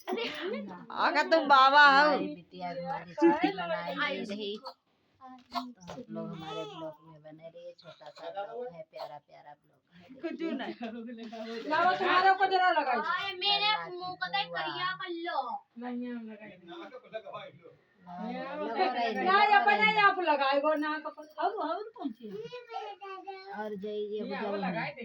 आगा तुम बाबा हो। बिटिया हमारी छुट्टी मनाई रही, तो आप लोग हमारे ब्लॉग में बने रहिए। छोटा सा ब्लॉग है, प्यारा प्यारा ब्लॉग है। कुछ नहीं लाओ तुम्हारे को जरा लगाई मेरे मुंह को तो करिया कर लो। नहीं हम लगाई लगाओ ना ये बने आप लगाई वो ना को और कौन सी और जाइए लगाई दे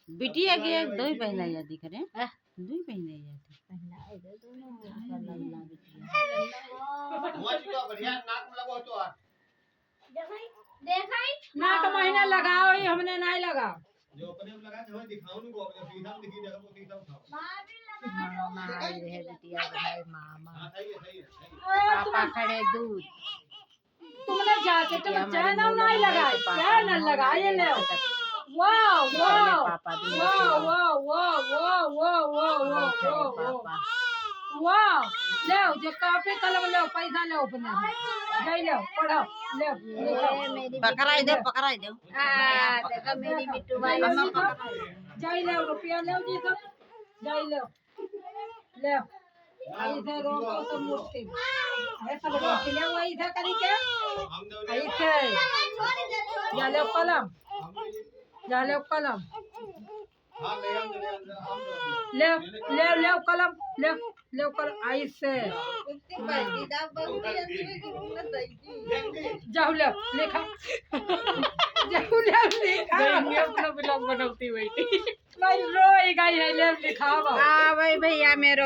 बिटिया के एक दो ही पहना या दिख रहे हैं, दो ही पहना या पहनाए दे दोनों ऊपर लल्ला बिटिया। ना का महीना लगाओ ही हमने नहीं लगाओ जो अपने में लगा जो दिखाऊं को अपने सीधा दिखी जगह को सीधा उठाओ। मामा आई रहे बिटिया भाई मामा। हां सही है। पापा खड़े दूर। तुमने जाके तो चैन नहीं लगाई, चैन लगाए ले। वाह वाह पापा दूर वाह वाह वाह वाह वाह वाह वाह वाह ले जो काफी कलम ले पैसा ले अपने ले ले पढ़ो ले मेरी पकड़ाई दे देखो मेरी बिट्टू भाई जाई ले रुपया ले जी सब जाई ले ले ऐसे रोको तो मुश्किल है सब रोक ले वो ऐसे करी के ऐसे जा ले कलम हां ले ले ले कलम ले ले कलम ऐसे जाओ ले लिखा जाओ ले लिखा अपना ब्लॉग बनाती बैठी मैं रोई गई है ले लिखा हाँ भाई भैया मेरो